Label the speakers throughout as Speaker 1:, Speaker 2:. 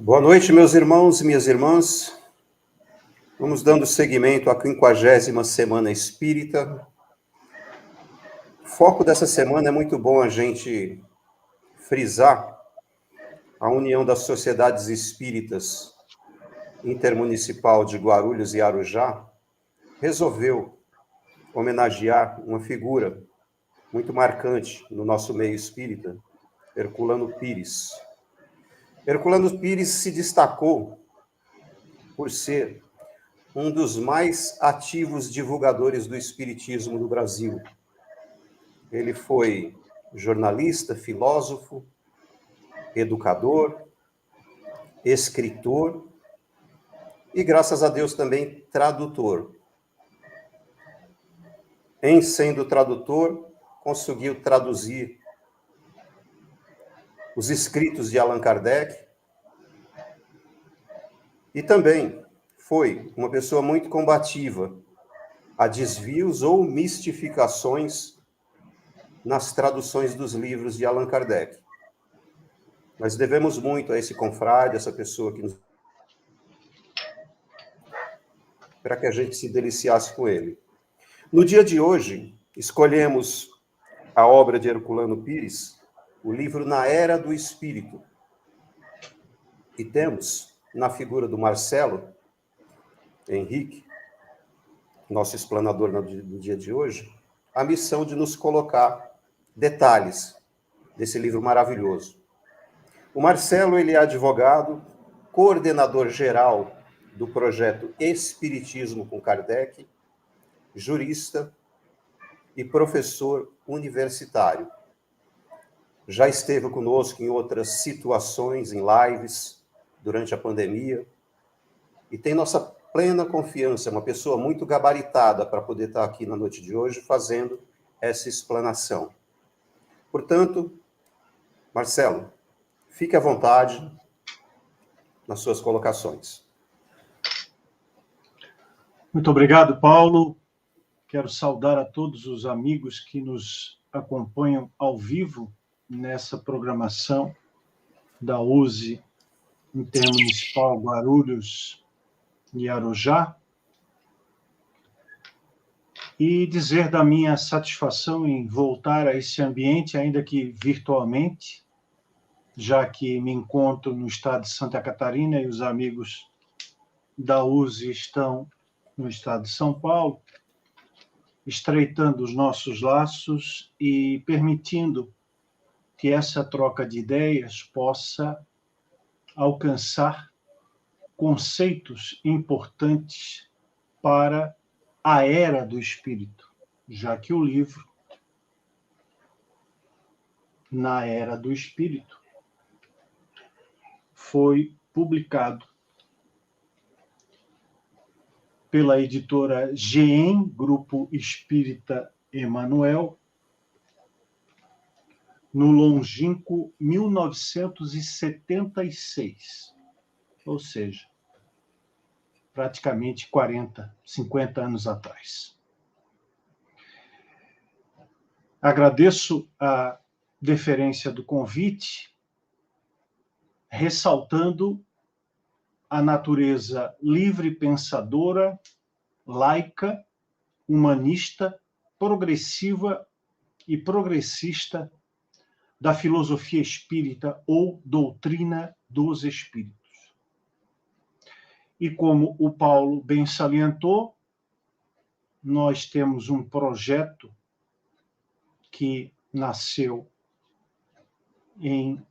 Speaker 1: Boa noite, meus irmãos e minhas irmãs. Vamos dando seguimento à 50ª Semana Espírita. O foco dessa semana é muito bom a gente frisar a união das sociedades espíritas intermunicipal de Guarulhos e Arujá resolveu homenagear uma figura muito marcante no nosso meio espírita, Herculano Pires. Herculano Pires se destacou por ser um dos mais ativos divulgadores do espiritismo no Brasil. Ele foi jornalista, filósofo, educador, escritor e, graças a Deus, também tradutor. Em sendo tradutor, conseguiu traduzir os escritos de Allan Kardec e também foi uma pessoa muito combativa a desvios ou mistificações nas traduções dos livros de Allan Kardec. Nós devemos muito a esse confrade, essa pessoa que nos... para que a gente se deliciasse com ele. No dia de hoje, escolhemos a obra de Herculano Pires, o livro Na Era do Espírito. E temos, na figura do Marcelo Henrique, nosso explanador no dia de hoje, a missão de nos colocar detalhes desse livro maravilhoso. O Marcelo, ele é advogado, coordenador geral do projeto Espiritismo com Kardec, jurista e professor universitário. Já esteve conosco em outras situações, em lives, durante a pandemia, e tem nossa plena confiança, é uma pessoa muito gabaritada para poder estar aqui na noite de hoje fazendo essa explanação. Portanto, Marcelo, fique à vontade nas suas colocações.
Speaker 2: Muito obrigado, Paulo. Quero saudar a todos os amigos que nos acompanham ao vivo nessa programação da USE Intermunicipal Guarulhos e Arujá e dizer da minha satisfação em voltar a esse ambiente, ainda que virtualmente, já que me encontro no estado de Santa Catarina e os amigos da USE estão no estado de São Paulo, estreitando os nossos laços e permitindo que essa troca de ideias possa alcançar conceitos importantes para a era do espírito, já que o livro Na Era do Espírito foi publicado pela editora GEM, Grupo Espírita Emanuel, no longínquo 1976, ou seja, praticamente 50 anos atrás. Agradeço a deferência do convite, ressaltando a natureza livre pensadora, laica, humanista, progressiva e progressista da filosofia espírita ou doutrina dos espíritos. E como o Paulo bem salientou, nós temos um projeto que nasceu em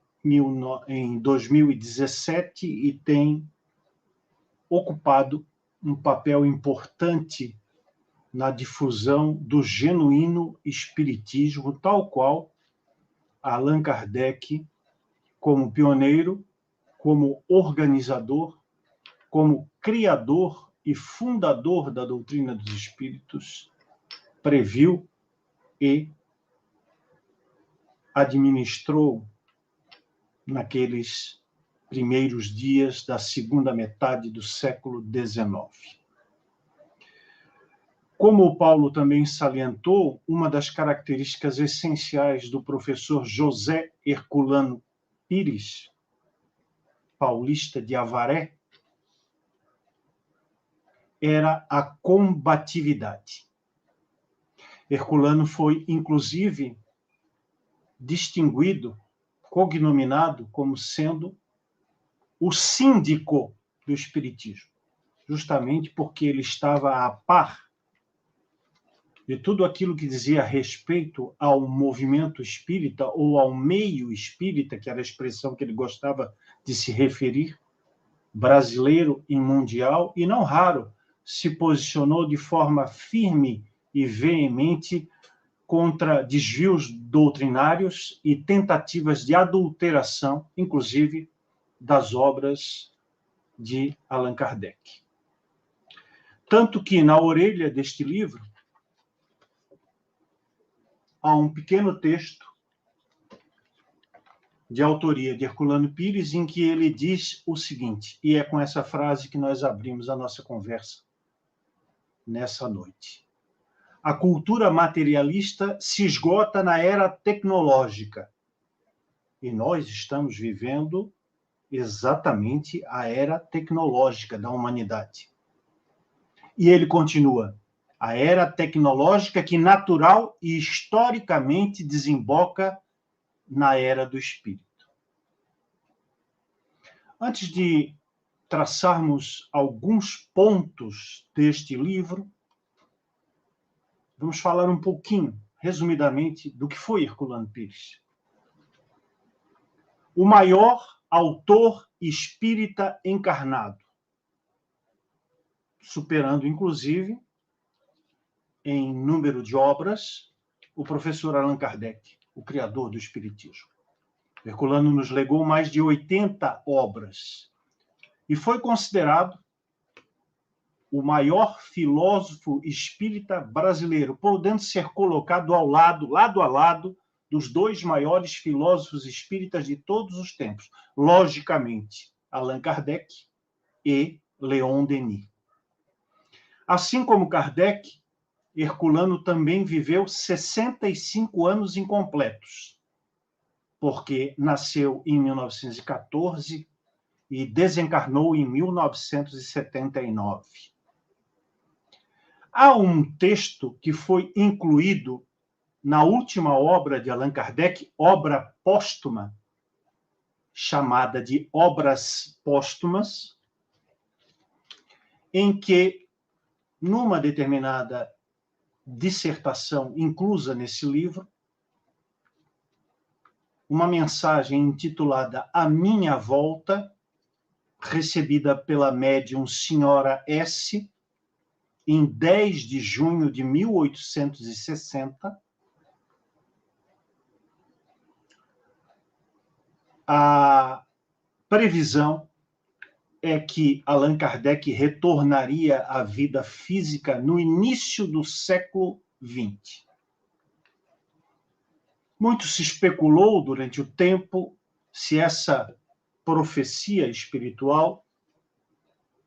Speaker 2: 2017 e tem ocupado um papel importante na difusão do genuíno espiritismo, tal qual Allan Kardec, como pioneiro, como organizador, como criador e fundador da doutrina dos espíritos, previu e administrou naqueles primeiros dias da segunda metade do século XIX. Como o Paulo também salientou, uma das características essenciais do professor José Herculano Pires paulista de Avaré era a combatividade. Herculano foi, inclusive, distinguido, cognominado como sendo o síndico do espiritismo, justamente porque ele estava a par de tudo aquilo que dizia respeito ao movimento espírita ou ao meio espírita, que era a expressão que ele gostava de se referir, brasileiro e mundial, e não raro se posicionou de forma firme e veemente contra desvios doutrinários e tentativas de adulteração, inclusive das obras de Allan Kardec. Tanto que, na orelha deste livro, há um pequeno texto de autoria de Herculano Pires, em que ele diz o seguinte, e é com essa frase que nós abrimos a nossa conversa nessa noite. A cultura materialista se esgota na era tecnológica, e nós estamos vivendo exatamente a era tecnológica da humanidade. E ele continua, a era tecnológica que natural e historicamente desemboca na era do espírito. Antes de traçarmos alguns pontos deste livro, vamos falar um pouquinho, resumidamente, do que foi Herculano Pires. O maior autor espírita encarnado, superando, inclusive, em número de obras, o professor Allan Kardec, o criador do espiritismo. Herculano nos legou mais de 80 obras e foi considerado o maior filósofo espírita brasileiro, podendo ser colocado lado a lado, dos dois maiores filósofos espíritas de todos os tempos, logicamente, Allan Kardec e Leon Denis. Assim como Kardec, Herculano também viveu 65 anos incompletos, porque nasceu em 1914 e desencarnou em 1979. Há um texto que foi incluído na última obra de Allan Kardec, obra póstuma, chamada de Obras Póstumas, em que, numa determinada dissertação inclusa nesse livro, uma mensagem intitulada A Minha Volta, recebida pela médium Senhora S., em 10 de junho de 1860, a previsão é que Allan Kardec retornaria à vida física no início do século XX. Muito se especulou durante o tempo se essa profecia espiritual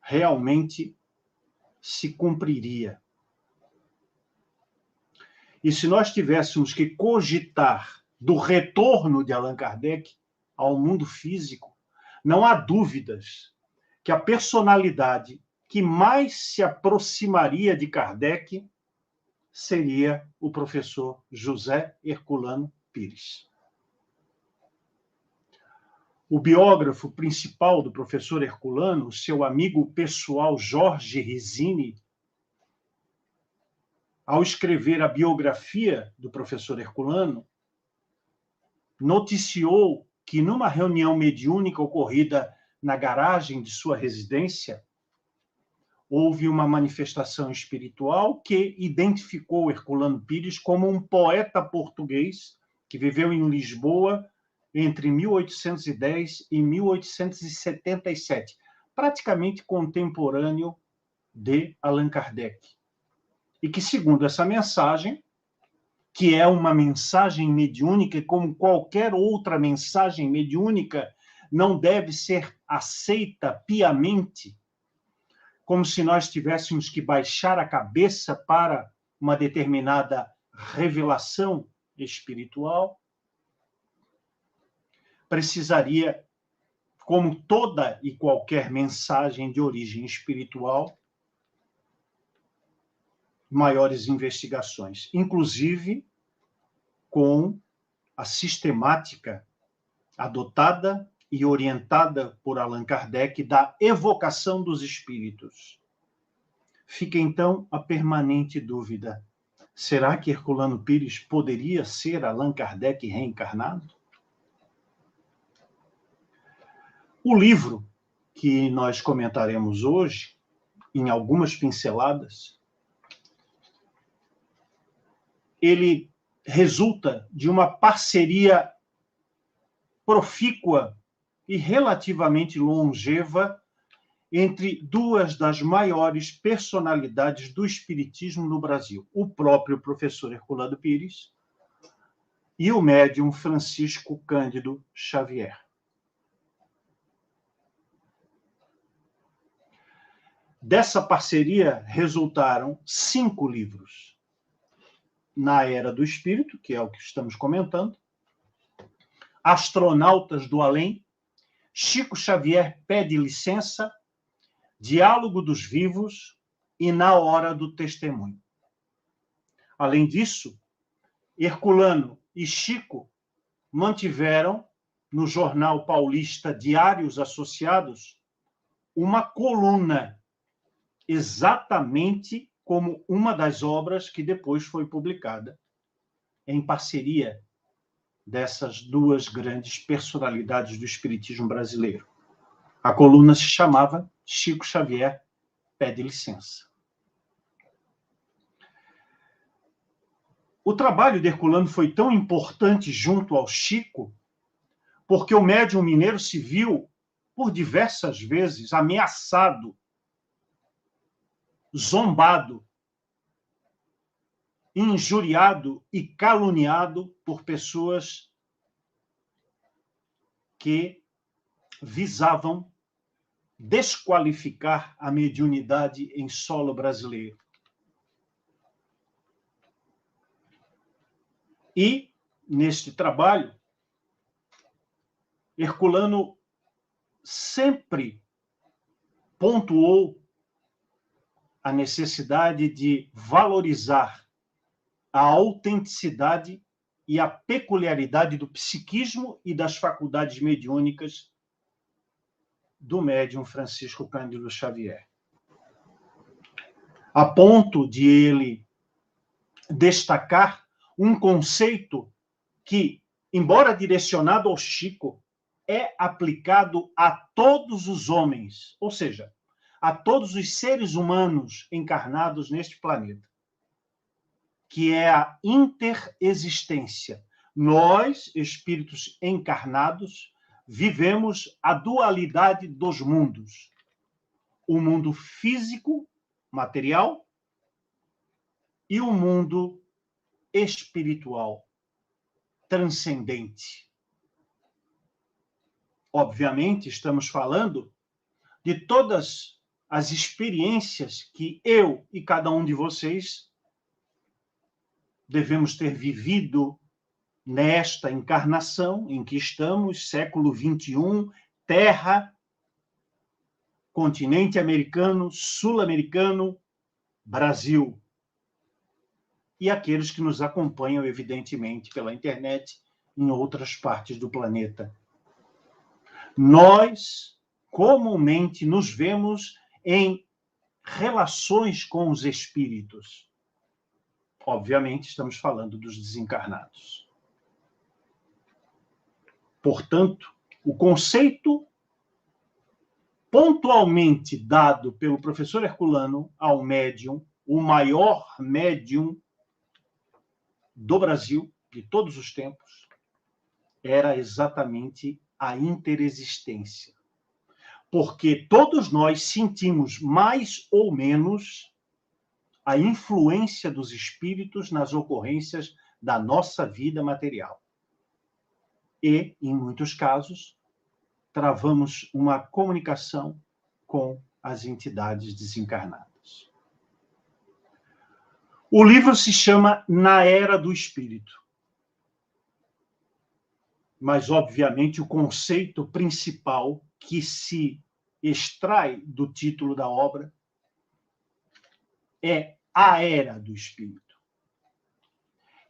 Speaker 2: realmente se cumpriria. E se nós tivéssemos que cogitar do retorno de Allan Kardec ao mundo físico, não há dúvidas que a personalidade que mais se aproximaria de Kardec seria o professor José Herculano Pires. O biógrafo principal do professor Herculano, seu amigo pessoal Jorge Rizzini, ao escrever a biografia do professor Herculano, noticiou que numa reunião mediúnica ocorrida na garagem de sua residência, houve uma manifestação espiritual que identificou Herculano Pires como um poeta português que viveu em Lisboa entre 1810 e 1877, praticamente contemporâneo de Allan Kardec. E que, segundo essa mensagem, que é uma mensagem mediúnica, e como qualquer outra mensagem mediúnica, não deve ser aceita piamente, como se nós tivéssemos que baixar a cabeça para uma determinada revelação espiritual, precisaria como toda e qualquer mensagem de origem espiritual, maiores investigações, inclusive com a sistemática adotada e orientada por Allan Kardec da evocação dos espíritos. Fica, então, a permanente dúvida: será que Herculano Pires poderia ser Allan Kardec reencarnado? O livro que nós comentaremos hoje, em algumas pinceladas, ele resulta de uma parceria profícua e relativamente longeva entre duas das maiores personalidades do espiritismo no Brasil, o próprio professor Herculano Pires e o médium Francisco Cândido Xavier. Dessa parceria resultaram 5 livros. Na Era do Espírito, que é o que estamos comentando, Astronautas do Além, Chico Xavier Pede Licença, Diálogo dos Vivos e Na Hora do Testemunho. Além disso, Herculano e Chico mantiveram, no jornal paulista Diários Associados, uma coluna exatamente como uma das obras que depois foi publicada em parceria dessas duas grandes personalidades do espiritismo brasileiro. A coluna se chamava Chico Xavier Pede Licença. O trabalho de Herculano foi tão importante junto ao Chico porque o médium mineiro se viu, por diversas vezes, ameaçado, zombado, injuriado e caluniado por pessoas que visavam desqualificar a mediunidade em solo brasileiro. E, neste trabalho, Herculano sempre pontuou a necessidade de valorizar a autenticidade e a peculiaridade do psiquismo e das faculdades mediúnicas do médium Francisco Cândido Xavier. A ponto de ele destacar um conceito que, embora direcionado ao Chico, é aplicado a todos os homens, ou seja, a todos os seres humanos encarnados neste planeta, que é a interexistência. Nós, espíritos encarnados, vivemos a dualidade dos mundos. O mundo físico, material, e o mundo espiritual, transcendente. Obviamente, estamos falando de todas as experiências que eu e cada um de vocês devemos ter vivido nesta encarnação em que estamos, século XXI, Terra, continente americano, sul-americano, Brasil. E aqueles que nos acompanham, evidentemente, pela internet, em outras partes do planeta. Nós, comumente, nos vemos em relações com os espíritos. Obviamente, estamos falando dos desencarnados. Portanto, o conceito pontualmente dado pelo professor Herculano ao médium, o maior médium do Brasil, de todos os tempos, era exatamente a interexistência. Porque todos nós sentimos mais ou menos a influência dos espíritos nas ocorrências da nossa vida material. E, em muitos casos, travamos uma comunicação com as entidades desencarnadas. O livro se chama Na Era do Espírito. Mas, obviamente, o conceito principal que se extrai do título da obra é a era do Espírito.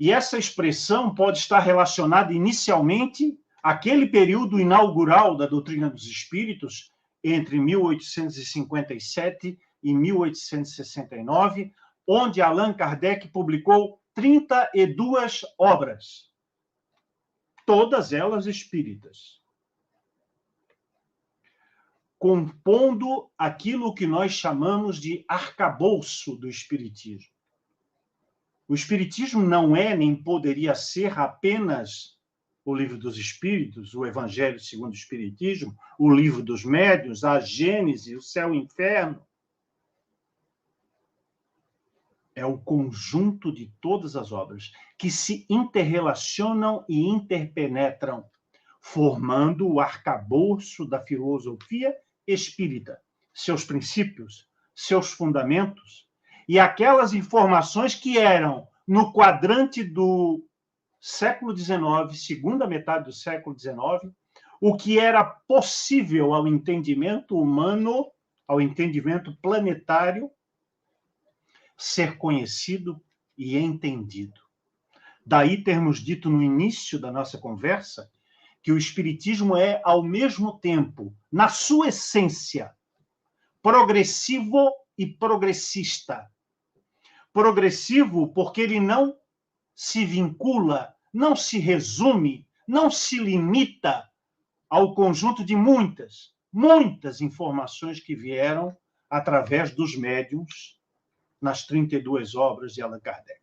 Speaker 2: E essa expressão pode estar relacionada inicialmente àquele período inaugural da doutrina dos espíritos, entre 1857 e 1869, onde Allan Kardec publicou 32 obras, todas elas espíritas, compondo aquilo que nós chamamos de arcabouço do espiritismo. O espiritismo não é nem poderia ser apenas o Livro dos Espíritos, o Evangelho segundo o Espiritismo, o Livro dos Médiuns, a Gênese, o Céu e o Inferno. É o conjunto de todas as obras que se interrelacionam e interpenetram, formando o arcabouço da filosofia espírita, seus princípios, seus fundamentos e aquelas informações que eram, no quadrante do século XIX, segunda metade do século XIX, o que era possível ao entendimento humano, ao entendimento planetário, ser conhecido e entendido. Daí termos dito no início da nossa conversa que o espiritismo é, ao mesmo tempo, na sua essência, progressivo e progressista. Progressivo porque ele não se vincula, não se resume, não se limita ao conjunto de muitas informações que vieram através dos médiuns nas 32 obras de Allan Kardec.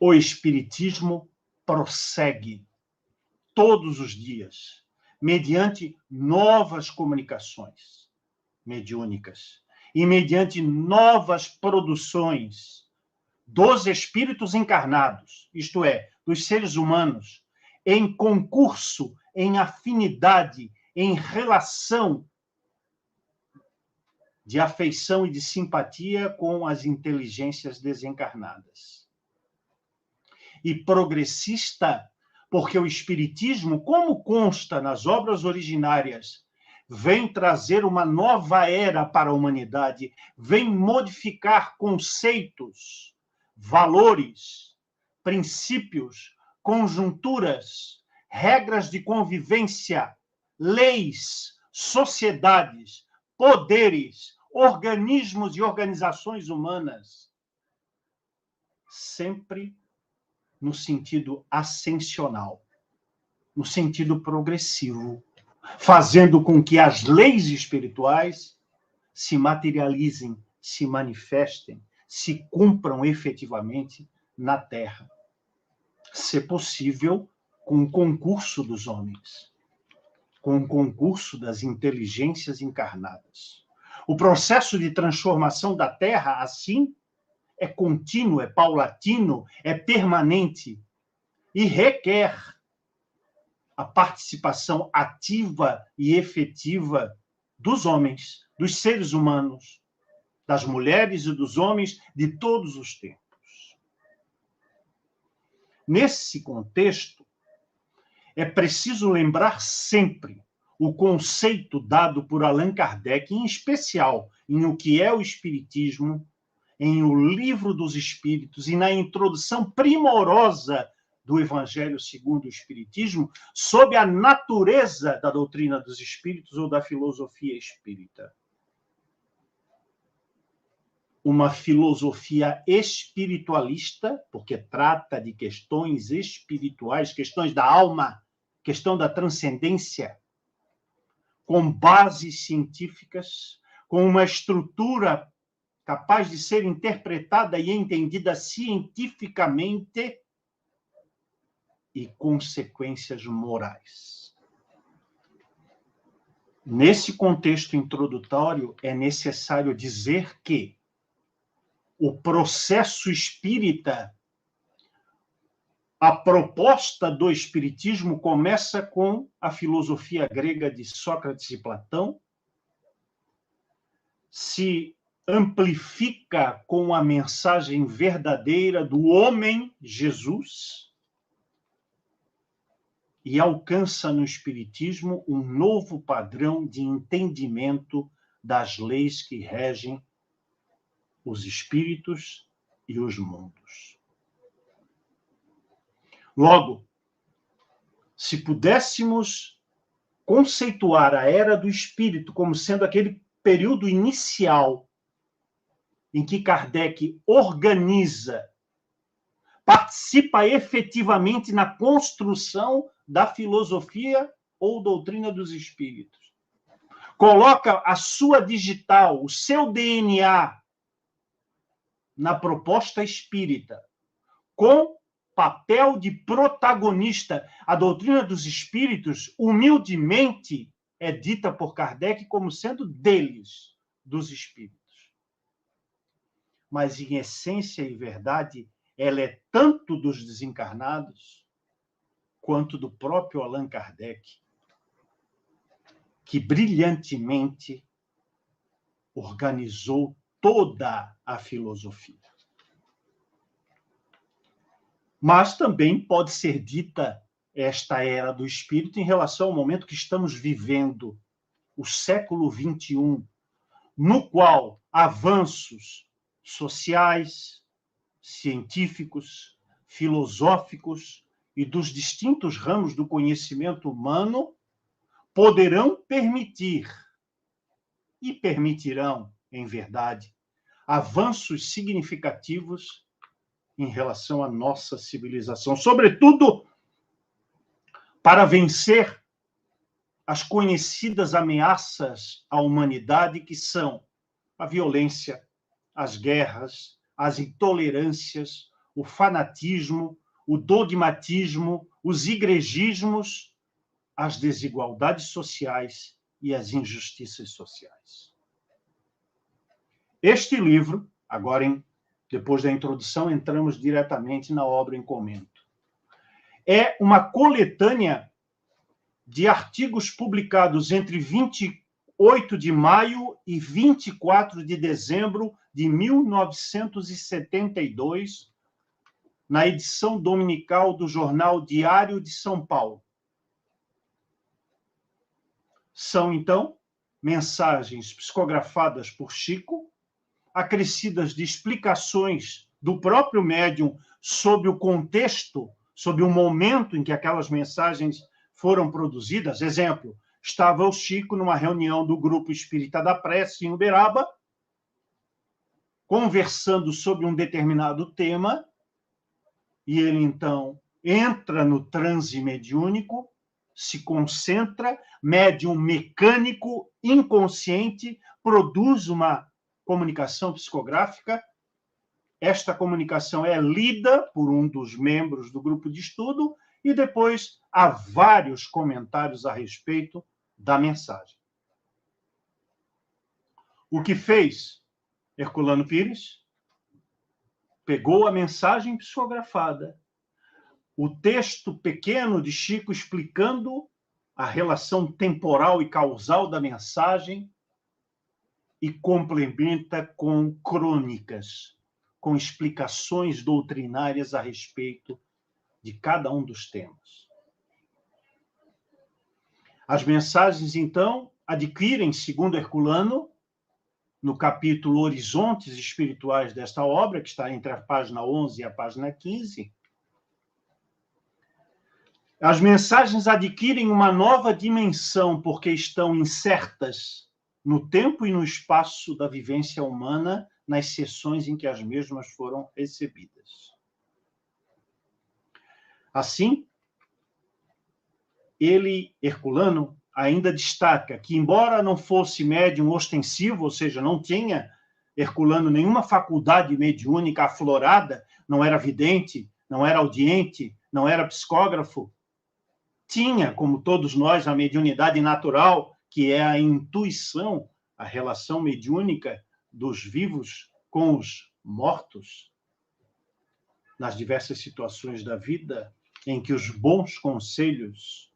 Speaker 2: O espiritismo prossegue todos os dias, mediante novas comunicações mediúnicas e mediante novas produções dos espíritos encarnados, isto é, dos seres humanos, em concurso, em afinidade, em relação de afeição e de simpatia com as inteligências desencarnadas. E progressista, porque o espiritismo, como consta nas obras originárias, vem trazer uma nova era para a humanidade, vem modificar conceitos, valores, princípios, conjunturas, regras de convivência, leis, sociedades, poderes, organismos e organizações humanas, sempre no sentido ascensional, no sentido progressivo, fazendo com que as leis espirituais se materializem, se manifestem, se cumpram efetivamente na Terra. Se possível, com o concurso dos homens, com o concurso das inteligências encarnadas. O processo de transformação da Terra, assim, é contínuo, é paulatino, é permanente e requer a participação ativa e efetiva dos homens, dos seres humanos, das mulheres e dos homens de todos os tempos. Nesse contexto, é preciso lembrar sempre o conceito dado por Allan Kardec, em especial em O que é o Espiritismo, em O Livro dos Espíritos e na introdução primorosa do Evangelho segundo o Espiritismo, sob a natureza da doutrina dos espíritos ou da filosofia espírita. Uma filosofia espiritualista, porque trata de questões espirituais, questões da alma, questão da transcendência, com bases científicas, com uma estrutura capaz de ser interpretada e entendida cientificamente e consequências morais. Nesse contexto introdutório, é necessário dizer que o processo espírita, a proposta do espiritismo começa com a filosofia grega de Sócrates e Platão, se amplifica com a mensagem verdadeira do homem Jesus e alcança no Espiritismo um novo padrão de entendimento das leis que regem os espíritos e os mundos. Logo, se pudéssemos conceituar a Era do Espírito como sendo aquele período inicial em que Kardec organiza, participa efetivamente na construção da filosofia ou doutrina dos espíritos, coloca a sua digital, o seu DNA na proposta espírita, com papel de protagonista. A doutrina dos espíritos, humildemente, é dita por Kardec como sendo deles, dos espíritos. Mas, em essência e verdade, ela é tanto dos desencarnados quanto do próprio Allan Kardec, que brilhantemente organizou toda a filosofia. Mas também pode ser dita esta Era do Espírito em relação ao momento que estamos vivendo, o século XXI, no qual avanços sociais, científicos, filosóficos e dos distintos ramos do conhecimento humano poderão permitir, e permitirão, em verdade, avanços significativos em relação à nossa civilização, sobretudo para vencer as conhecidas ameaças à humanidade, que são a violência, as guerras, as intolerâncias, o fanatismo, o dogmatismo, os igrejismos, as desigualdades sociais e as injustiças sociais. Este livro, agora, depois da introdução, entramos diretamente na obra em comento. É uma coletânea de artigos publicados entre 28 de maio e 24 de dezembro de 1972, na edição dominical do Jornal Diário de São Paulo. São, então, mensagens psicografadas por Chico, acrescidas de explicações do próprio médium sobre o contexto, sobre o momento em que aquelas mensagens foram produzidas. Exemplo, estava o Chico numa reunião do Grupo Espírita da Prece em Uberaba, conversando sobre um determinado tema, e ele, então, entra no transe mediúnico, se concentra, médium mecânico, inconsciente, produz uma comunicação psicográfica. Esta comunicação é lida por um dos membros do grupo de estudo e depois há vários comentários a respeito da mensagem. O que fez Herculano Pires? Pegou a mensagem psicografada, o texto pequeno de Chico explicando a relação temporal e causal da mensagem e complementa com crônicas, com explicações doutrinárias a respeito de cada um dos temas. As mensagens, então, adquirem, segundo Herculano, no capítulo Horizontes Espirituais desta obra, que está entre a página 11 e a página 15, as mensagens adquirem uma nova dimensão porque estão insertas no tempo e no espaço da vivência humana, nas sessões em que as mesmas foram recebidas. Assim, Herculano, ainda destaca que, embora não fosse médium ostensivo, ou seja, não tinha Herculano nenhuma faculdade mediúnica aflorada, não era vidente, não era audiente, não era psicógrafo, tinha, como todos nós, a mediunidade natural, que é a intuição, a relação mediúnica dos vivos com os mortos, nas diversas situações da vida em que os bons conselhos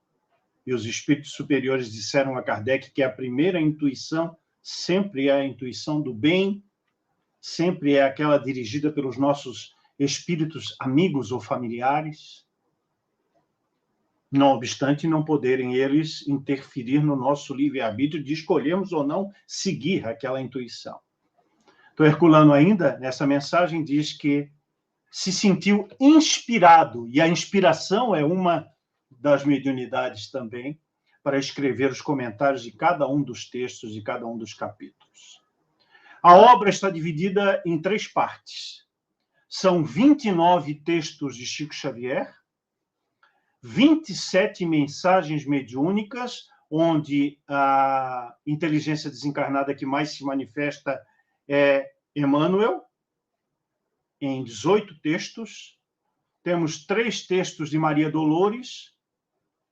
Speaker 2: e os espíritos superiores disseram a Kardec que a primeira intuição sempre é a intuição do bem, sempre é aquela dirigida pelos nossos espíritos amigos ou familiares. Não obstante, não poderem eles interferir no nosso livre-arbítrio de escolhermos ou não seguir aquela intuição. Então, Herculano ainda, nessa mensagem, diz que se sentiu inspirado, e a inspiração é uma das mediunidades também, para escrever os comentários de cada um dos textos, de cada um dos capítulos. A obra está dividida em 3 partes. São 29 textos de Chico Xavier, 27 mensagens mediúnicas, onde a inteligência desencarnada que mais se manifesta é Emmanuel, em 18 textos. Temos 3 textos de Maria Dolores,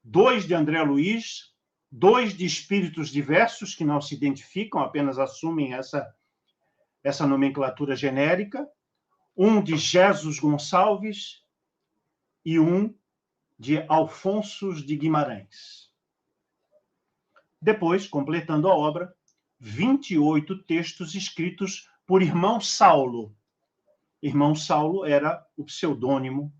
Speaker 2: 2 de André Luiz, 2 de espíritos diversos, que não se identificam, apenas assumem essa nomenclatura genérica, 1 de Jesus Gonçalves e 1 de Alfonso de Guimarães. Depois, completando a obra, 28 textos escritos por Irmão Saulo. Irmão Saulo era o pseudônimo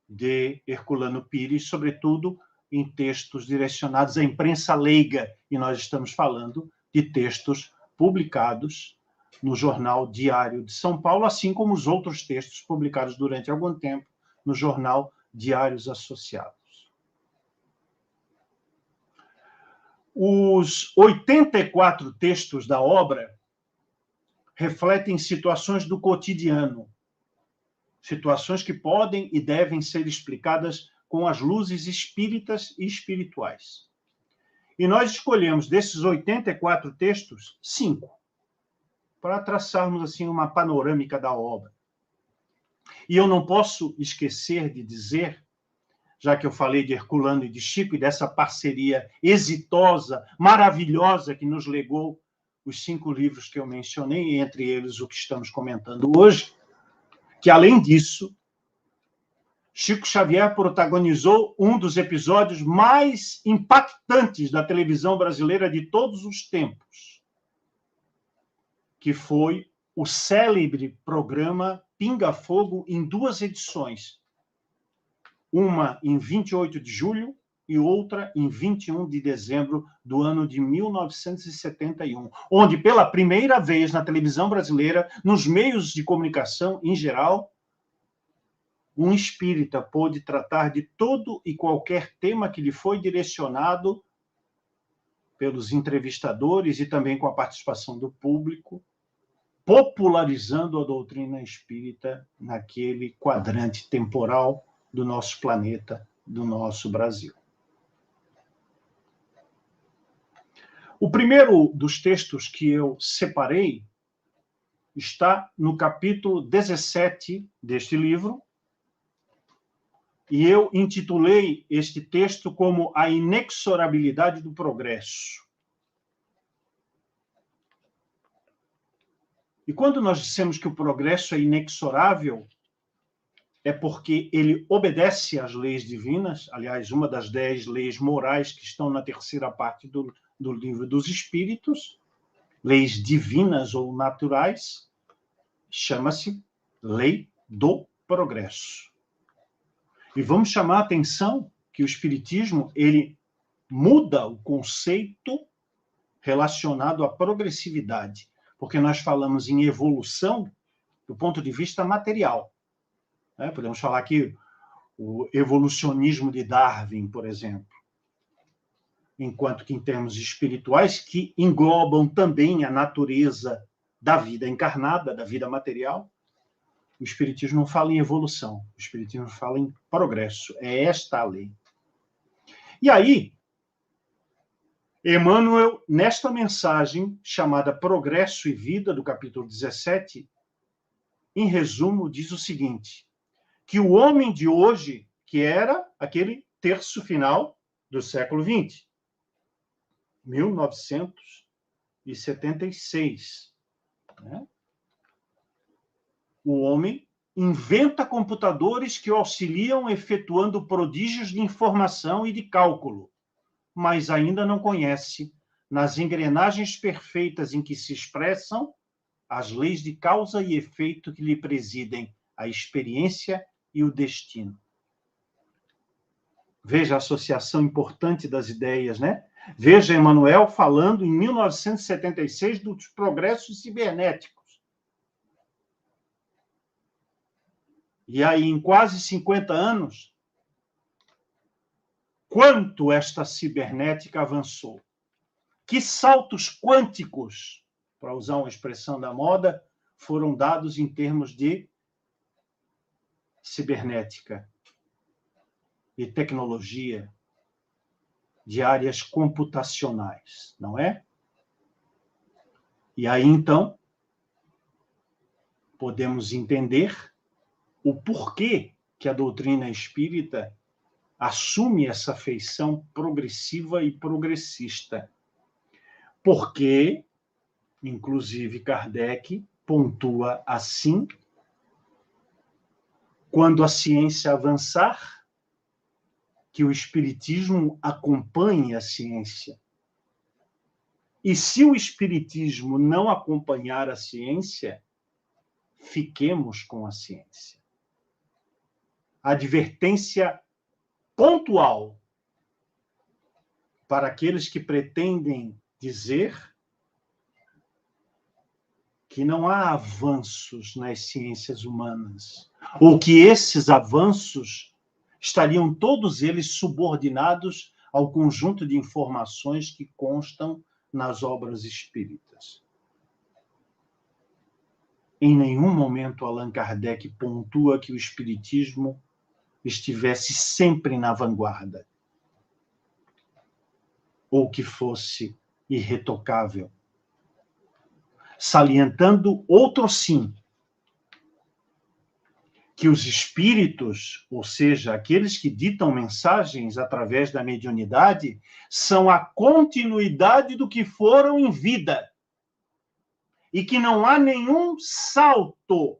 Speaker 2: de Herculano Pires, sobretudo em textos direcionados à imprensa leiga, e nós estamos falando de textos publicados no Jornal Diário de São Paulo, assim como os outros textos publicados durante algum tempo no Jornal Diários Associados. Os 84 textos da obra refletem situações do cotidiano, situações que podem e devem ser explicadas com as luzes espíritas e espirituais. E nós escolhemos desses 84 textos 5, para traçarmos assim uma panorâmica da obra. E eu não posso esquecer de dizer, já que eu falei de Herculano e de Chico e dessa parceria exitosa, maravilhosa que nos legou os 5 livros que eu mencionei, entre eles o que estamos comentando hoje, que, além disso, Chico Xavier protagonizou um dos episódios mais impactantes da televisão brasileira de todos os tempos, que foi o célebre programa Pinga Fogo, em 2 edições, uma em 28 de julho e outra em 21 de dezembro do ano de 1971, onde, pela primeira vez na televisão brasileira, nos meios de comunicação em geral, um espírita pôde tratar de todo e qualquer tema que lhe foi direcionado pelos entrevistadores e também com a participação do público, popularizando a doutrina espírita naquele quadrante temporal do nosso planeta, do nosso Brasil. O primeiro dos textos que eu separei está no capítulo 17 deste livro, e eu intitulei este texto como A Inexorabilidade do Progresso. E quando nós dissemos que o progresso é inexorável, é porque ele obedece às leis divinas, aliás, uma das 10 leis morais que estão na terceira parte do Livro dos Espíritos, leis divinas ou naturais, chama-se Lei do Progresso. E vamos chamar a atenção que o Espiritismo ele muda o conceito relacionado à progressividade, porque nós falamos em evolução do ponto de vista material. Podemos falar aqui o evolucionismo de Darwin, por exemplo, enquanto que em termos espirituais, que englobam também a natureza da vida encarnada, da vida material, o Espiritismo não fala em evolução, o Espiritismo fala em progresso. É esta a lei. E aí, Emmanuel, nesta mensagem chamada Progresso e Vida, do capítulo 17, em resumo, diz o seguinte, que o homem de hoje, que era aquele terço final do século XX, 1976, né? O homem inventa computadores que o auxiliam efetuando prodígios de informação e de cálculo, mas ainda não conhece, nas engrenagens perfeitas em que se expressam, as leis de causa e efeito que lhe presidem a experiência e o destino. Veja a associação importante das ideias, né? Veja Emmanuel falando em 1976 dos progressos cibernéticos. E aí, em quase 50 anos, quanto esta cibernética avançou? Que saltos quânticos, para usar uma expressão da moda, foram dados em termos de cibernética e tecnologia, de áreas computacionais, não é? E aí, então, podemos entender o porquê que a doutrina espírita assume essa feição progressiva e progressista. Porque, inclusive, Kardec pontua assim: quando a ciência avançar, que o espiritismo acompanhe a ciência. E se o espiritismo não acompanhar a ciência, fiquemos com a ciência. Advertência pontual para aqueles que pretendem dizer que não há avanços nas ciências humanas, ou que esses avanços estariam todos eles subordinados ao conjunto de informações que constam nas obras espíritas. Em nenhum momento Allan Kardec pontua que o espiritismo estivesse sempre na vanguarda, ou que fosse irretocável. Salientando outro sim, que os espíritos, ou seja, aqueles que ditam mensagens através da mediunidade, são a continuidade do que foram em vida. E que não há nenhum salto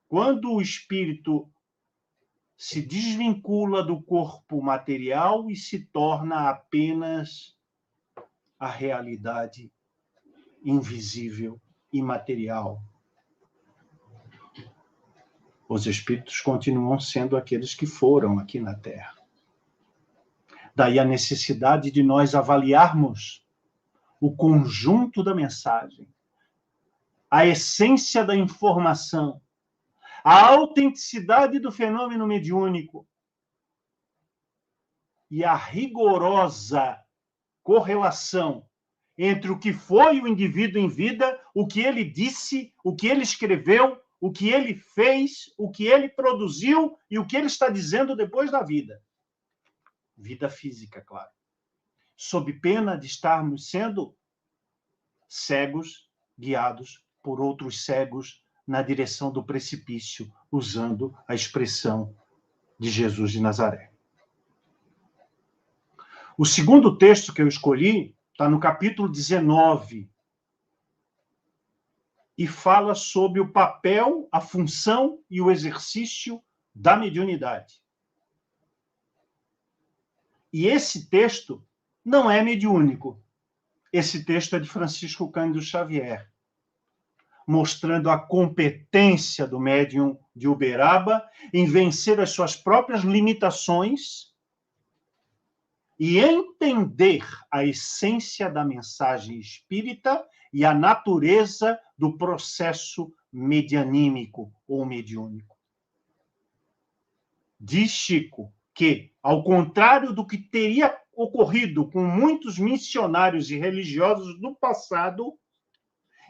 Speaker 2: quando o espírito se desvincula do corpo material e se torna apenas a realidade invisível, imaterial. Os espíritos continuam sendo aqueles que foram aqui na Terra. Daí a necessidade de nós avaliarmos o conjunto da mensagem, a essência da informação, a autenticidade do fenômeno mediúnico e a rigorosa correlação entre o que foi o indivíduo em vida, o que ele disse, o que ele escreveu, o que ele fez, o que ele produziu e o que ele está dizendo depois da vida. Vida física, claro. Sob pena de estarmos sendo cegos, guiados por outros cegos na direção do precipício, usando a expressão de Jesus de Nazaré. O segundo texto que eu escolhi está no capítulo 19 e fala sobre o papel, a função e o exercício da mediunidade. E esse texto não é mediúnico. Esse texto é de Francisco Cândido Xavier, mostrando a competência do médium de Uberaba em vencer as suas próprias limitações e entender a essência da mensagem espírita e a natureza do processo medianímico ou mediúnico. Diz Chico que, ao contrário do que teria ocorrido com muitos missionários e religiosos do passado,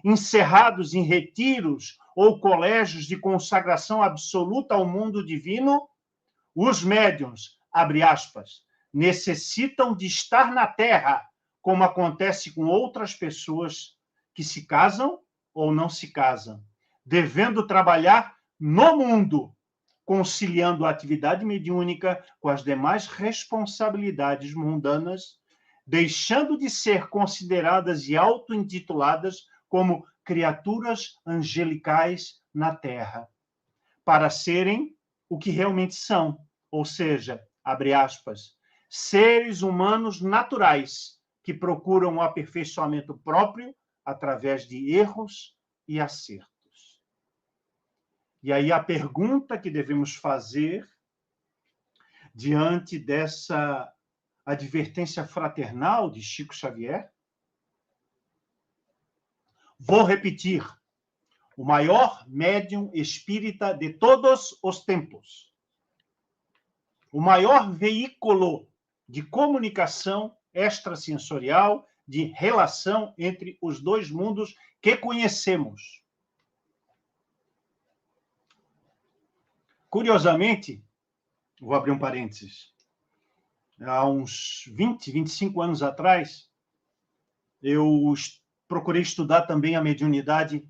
Speaker 2: encerrados em retiros ou colégios de consagração absoluta ao mundo divino, os médiuns, abre aspas, necessitam de estar na Terra, como acontece com outras pessoas que se casam ou não se casam, devendo trabalhar no mundo, conciliando a atividade mediúnica com as demais responsabilidades mundanas, deixando de ser consideradas e auto-intituladas como criaturas angelicais na Terra, para serem o que realmente são, ou seja, abre aspas, seres humanos naturais que procuram o aperfeiçoamento próprio através de erros e acertos. E aí a pergunta que devemos fazer diante dessa advertência fraternal de Chico Xavier? Vou repetir: o maior médium espírita de todos os tempos, o maior veículo de comunicação extrasensorial, de relação entre os dois mundos que conhecemos. Curiosamente, vou abrir um parênteses, há uns 20, 25 anos atrás, eu procurei estudar também a mediunidade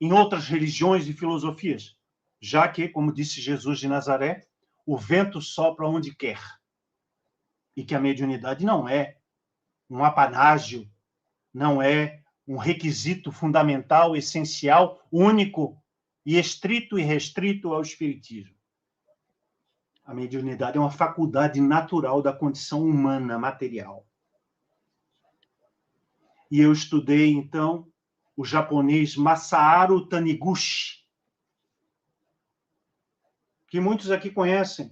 Speaker 2: em outras religiões e filosofias, já que, como disse Jesus de Nazaré, o vento sopra onde quer, e que a mediunidade não é um apanágio, não é um requisito fundamental, essencial, único e estrito e restrito ao espiritismo. A mediunidade é uma faculdade natural da condição humana, material. E eu estudei, então, o japonês Masaharu Taniguchi, que muitos aqui conhecem,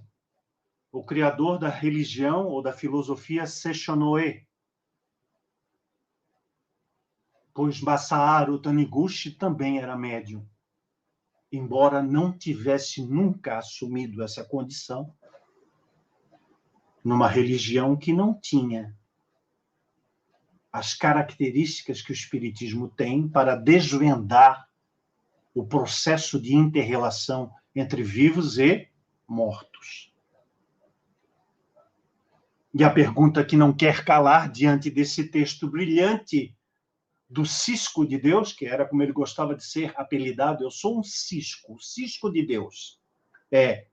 Speaker 2: o criador da religião ou da filosofia Seishonoe. Pois Masaharu Taniguchi também era médium, embora não tivesse nunca assumido essa condição, numa religião que não tinha as características que o espiritismo tem para desvendar o processo de inter-relação entre vivos e mortos. E a pergunta que não quer calar diante desse texto brilhante do cisco de Deus, que era como ele gostava de ser apelidado, eu sou um cisco, o cisco de Deus, é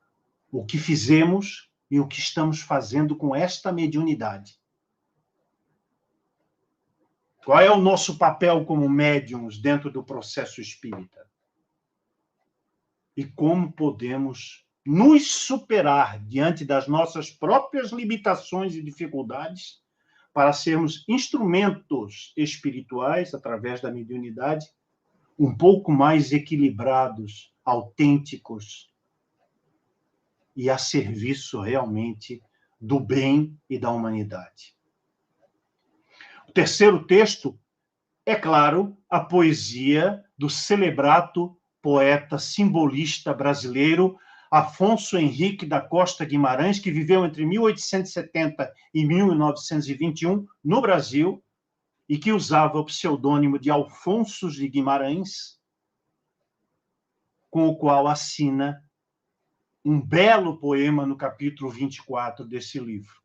Speaker 2: o que fizemos e o que estamos fazendo com esta mediunidade. Qual é o nosso papel como médiums dentro do processo espírita? E como podemos nos superar diante das nossas próprias limitações e dificuldades para sermos instrumentos espirituais, através da mediunidade, um pouco mais equilibrados, autênticos e a serviço realmente do bem e da humanidade. O terceiro texto é, claro, a poesia do celebrato poeta simbolista brasileiro Afonso Henrique da Costa Guimarães, que viveu entre 1870 e 1921 no Brasil e que usava o pseudônimo de Alfonso de Guimarães, com o qual assina um belo poema no capítulo 24 desse livro.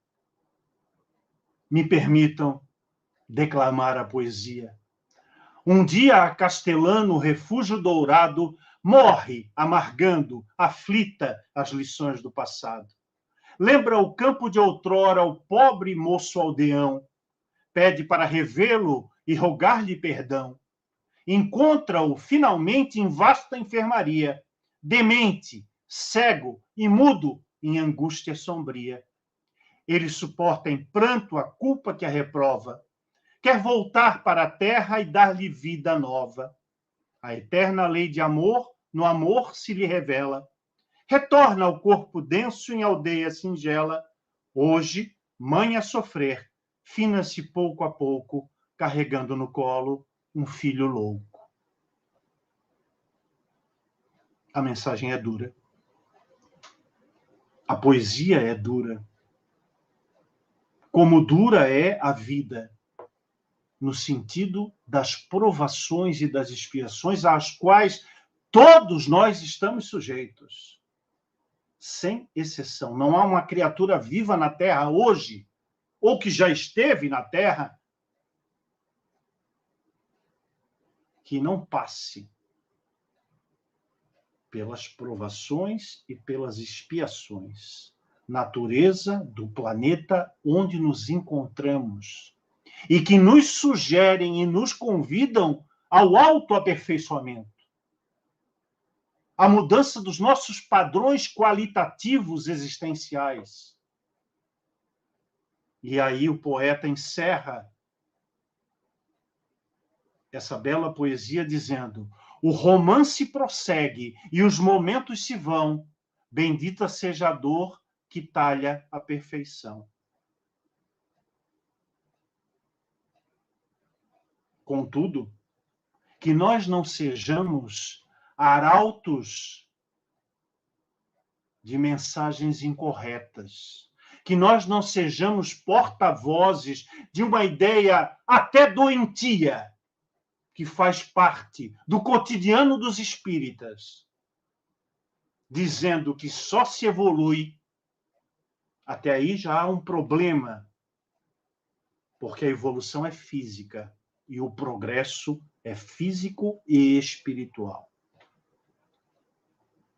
Speaker 2: Me permitam declamar a poesia. Um dia a Castelano, refúgio dourado, morre, amargando, aflita as lições do passado. Lembra o campo de outrora, o pobre moço aldeão. Pede para revê-lo e rogar-lhe perdão. Encontra-o finalmente em vasta enfermaria, demente, cego e mudo em angústia sombria. Ele suporta em pranto a culpa que a reprova. Quer voltar para a terra e dar-lhe vida nova. A eterna lei de amor, no amor se lhe revela. Retorna ao corpo denso em aldeia singela. Hoje, mãe a sofrer, fina-se pouco a pouco, carregando no colo um filho louco. A mensagem é dura. A poesia é dura. Como dura é a vida, no sentido das provações e das expiações às quais todos nós estamos sujeitos, sem exceção. Não há uma criatura viva na Terra hoje, ou que já esteve na Terra, que não passe pelas provações e pelas expiações. Natureza do planeta onde nos encontramos e que nos sugerem e nos convidam ao autoaperfeiçoamento, à mudança dos nossos padrões qualitativos existenciais. E aí o poeta encerra essa bela poesia dizendo: o romance prossegue e os momentos se vão, bendita seja a dor que talha a perfeição. Contudo, que nós não sejamos arautos de mensagens incorretas, que nós não sejamos porta-vozes de uma ideia até doentia, que faz parte do cotidiano dos espíritas, dizendo que só se evolui. Até aí já há um problema, porque a evolução é física e o progresso é físico e espiritual.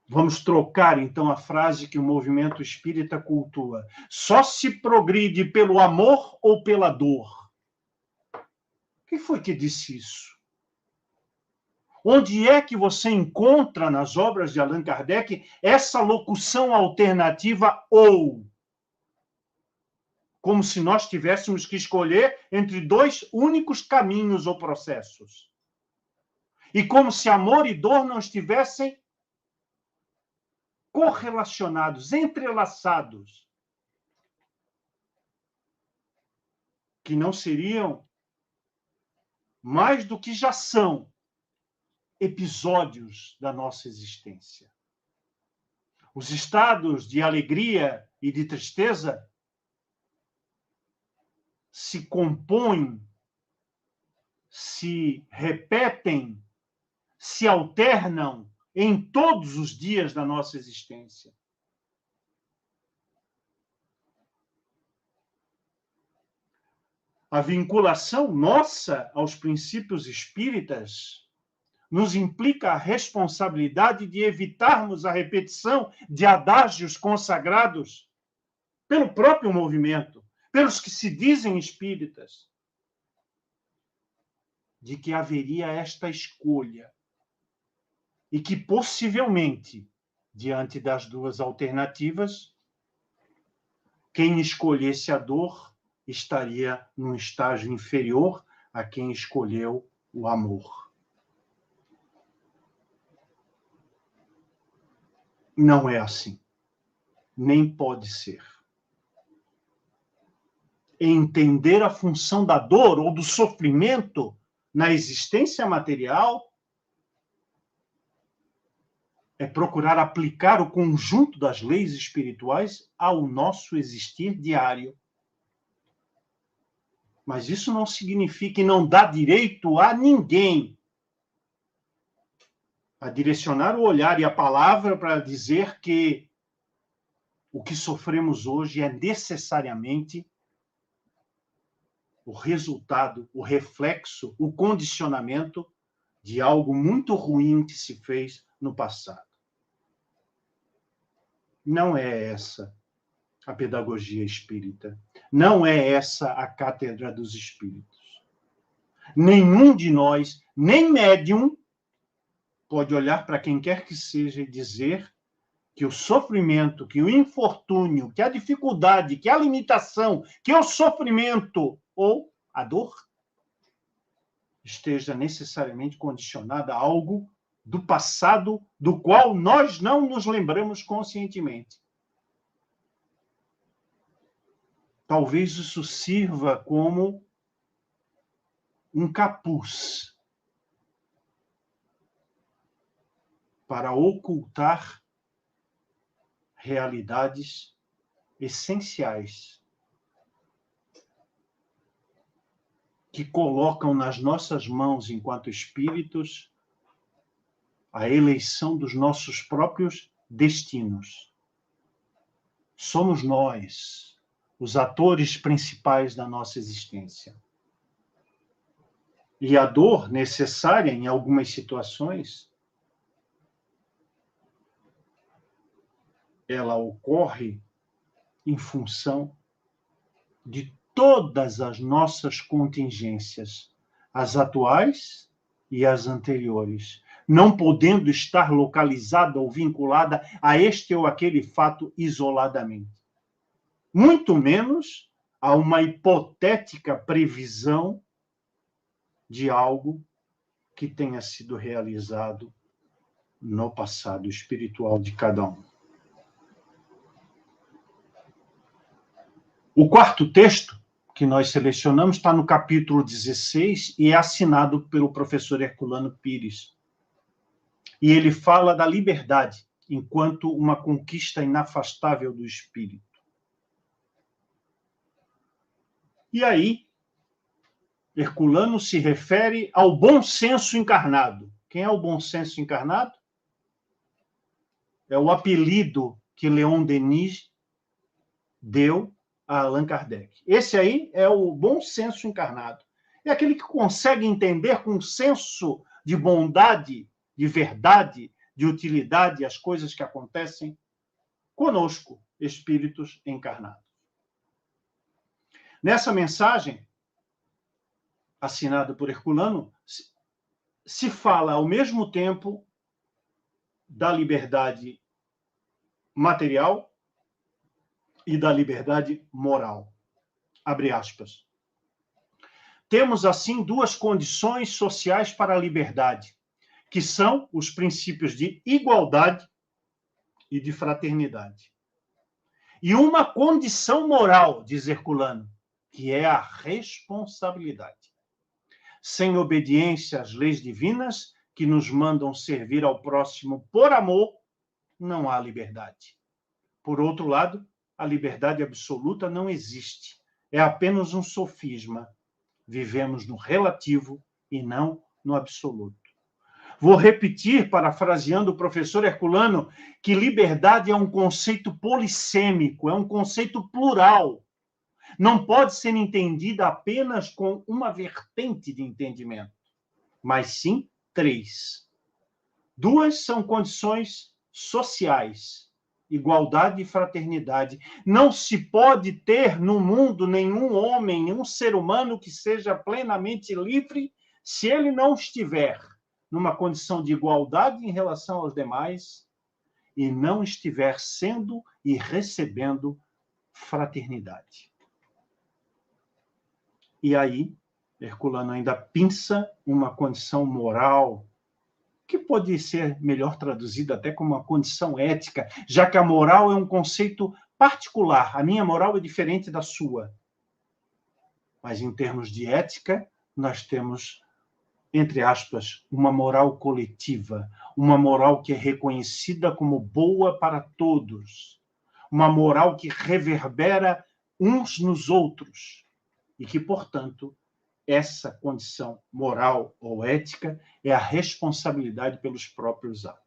Speaker 2: Vamos trocar, então, a frase que o movimento espírita cultua. Só se progride pelo amor ou pela dor? Quem foi que disse isso? Onde é que você encontra nas obras de Allan Kardec essa locução alternativa ou? Como se nós tivéssemos que escolher entre dois únicos caminhos ou processos. E como se amor e dor não estivessem correlacionados, entrelaçados, que não seriam mais do que já são episódios da nossa existência. Os estados de alegria e de tristeza se compõem, se repetem, se alternam em todos os dias da nossa existência. A vinculação nossa aos princípios espíritas nos implica a responsabilidade de evitarmos a repetição de adágios consagrados pelo próprio movimento, pelos que se dizem espíritas, de que haveria esta escolha e que, possivelmente, diante das duas alternativas, quem escolhesse a dor estaria num estágio inferior a quem escolheu o amor. Não é assim. Nem pode ser. Entender a função da dor ou do sofrimento na existência material é procurar aplicar o conjunto das leis espirituais ao nosso existir diário. Mas isso não significa e não dá direito a ninguém a direcionar o olhar e a palavra para dizer que o que sofremos hoje é necessariamente o resultado, o reflexo, o condicionamento de algo muito ruim que se fez no passado. Não é essa a pedagogia espírita. Não é essa a cátedra dos espíritos. Nenhum de nós, nem médium, pode olhar para quem quer que seja e dizer que o sofrimento, que o infortúnio, que a dificuldade, que a limitação, que o sofrimento ou a dor esteja necessariamente condicionada a algo do passado do qual nós não nos lembramos conscientemente. Talvez isso sirva como um capuz para ocultar realidades essenciais que colocam nas nossas mãos, enquanto espíritos, a eleição dos nossos próprios destinos. Somos nós os atores principais da nossa existência. E a dor necessária em algumas situações, ela ocorre em função de todas as nossas contingências, as atuais e as anteriores, não podendo estar localizada ou vinculada a este ou aquele fato isoladamente. Muito menos a uma hipotética previsão de algo que tenha sido realizado no passado espiritual de cada um. O quarto texto que nós selecionamos está no capítulo 16 e é assinado pelo professor Herculano Pires. E ele fala da liberdade enquanto uma conquista inafastável do espírito. E aí, Herculano se refere ao bom senso encarnado. Quem é o bom senso encarnado? É o apelido que Leon Denis deu a Allan Kardec. Esse aí é o bom senso encarnado. É aquele que consegue entender com senso de bondade, de verdade, de utilidade as coisas que acontecem conosco, espíritos encarnados. Nessa mensagem, assinada por Herculano, se fala ao mesmo tempo da liberdade material e da liberdade moral. Abre aspas. Temos, assim, duas condições sociais para a liberdade, que são os princípios de igualdade e de fraternidade. E uma condição moral, diz Herculano, que é a responsabilidade. Sem obediência às leis divinas, que nos mandam servir ao próximo por amor, não há liberdade. Por outro lado, a liberdade absoluta não existe. É apenas um sofisma. Vivemos no relativo e não no absoluto. Vou repetir, parafraseando o professor Herculano, que liberdade é um conceito polissêmico, é um conceito plural. Não pode ser entendida apenas com uma vertente de entendimento, mas sim três. Duas são condições sociais, igualdade e fraternidade. Não se pode ter no mundo nenhum homem, nenhum ser humano que seja plenamente livre se ele não estiver numa condição de igualdade em relação aos demais e não estiver sendo e recebendo fraternidade. E aí, Herculano ainda pinça uma condição moral, que pode ser melhor traduzida até como uma condição ética, já que a moral é um conceito particular. A minha moral é diferente da sua. Mas, em termos de ética, nós temos, entre aspas, uma moral coletiva, uma moral que é reconhecida como boa para todos, uma moral que reverbera uns nos outros e que, portanto, essa condição moral ou ética é a responsabilidade pelos próprios atos.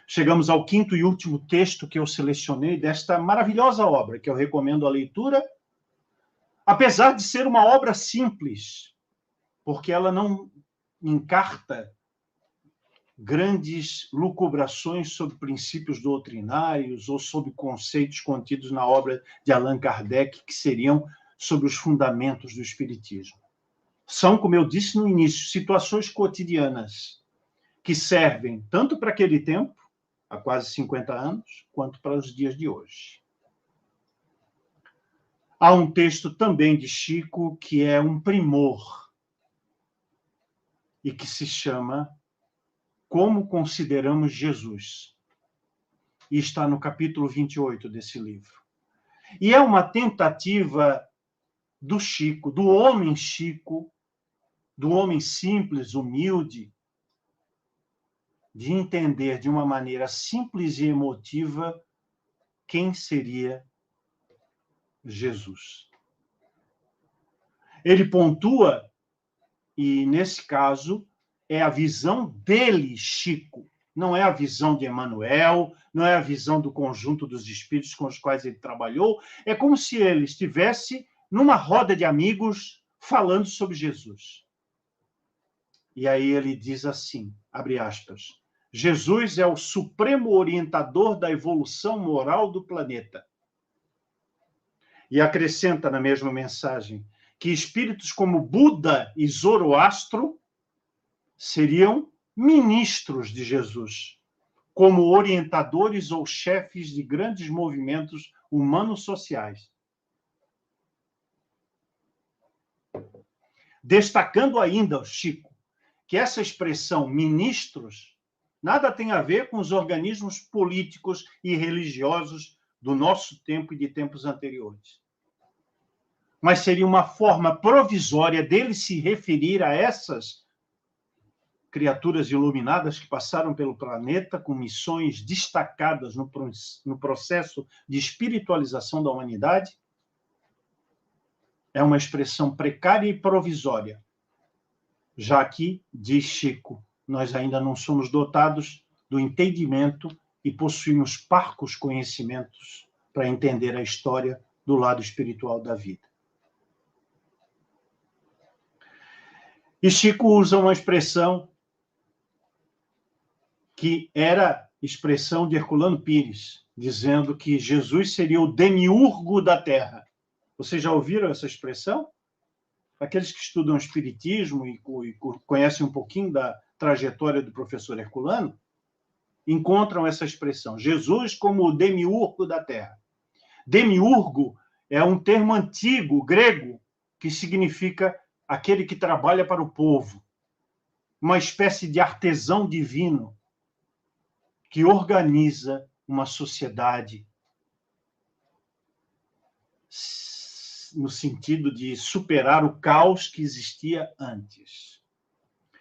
Speaker 2: Chegamos ao quinto e último texto que eu selecionei desta maravilhosa obra, que eu recomendo a leitura, apesar de ser uma obra simples, porque ela não encarta grandes lucubrações sobre princípios doutrinários ou sobre conceitos contidos na obra de Allan Kardec, que seriam sobre os fundamentos do espiritismo. São, como eu disse no início, situações cotidianas que servem tanto para aquele tempo, há quase 50 anos, quanto para os dias de hoje. Há um texto também de Chico que é um primor e que se chama Como Consideramos Jesus. E está no capítulo 28 desse livro. E é uma tentativa do Chico, do homem Chico, do homem simples, humilde, de entender de uma maneira simples e emotiva quem seria Jesus. Ele pontua, e nesse caso é a visão dele, Chico, não é a visão de Emmanuel, não é a visão do conjunto dos espíritos com os quais ele trabalhou, é como se ele estivesse numa roda de amigos falando sobre Jesus. E aí ele diz assim, abre aspas, Jesus é o supremo orientador da evolução moral do planeta. E acrescenta na mesma mensagem que espíritos como Buda e Zoroastro seriam ministros de Jesus, como orientadores ou chefes de grandes movimentos humanos-sociais. Destacando ainda, Chico, que essa expressão ministros nada tem a ver com os organismos políticos e religiosos do nosso tempo e de tempos anteriores. Mas seria uma forma provisória dele se referir a essas criaturas iluminadas que passaram pelo planeta com missões destacadas no processo de espiritualização da humanidade. É uma expressão precária e provisória, já que, diz Chico, nós ainda não somos dotados do entendimento e possuímos parcos conhecimentos para entender a história do lado espiritual da vida. E Chico usa uma expressão que era expressão de Herculano Pires, dizendo que Jesus seria o demiurgo da Terra. Vocês já ouviram essa expressão? Aqueles que estudam Espiritismo e conhecem um pouquinho da trajetória do professor Herculano, encontram essa expressão, Jesus como o demiurgo da Terra. Demiurgo é um termo antigo, grego, que significa aquele que trabalha para o povo, uma espécie de artesão divino que organiza uma sociedade no sentido de superar o caos que existia antes.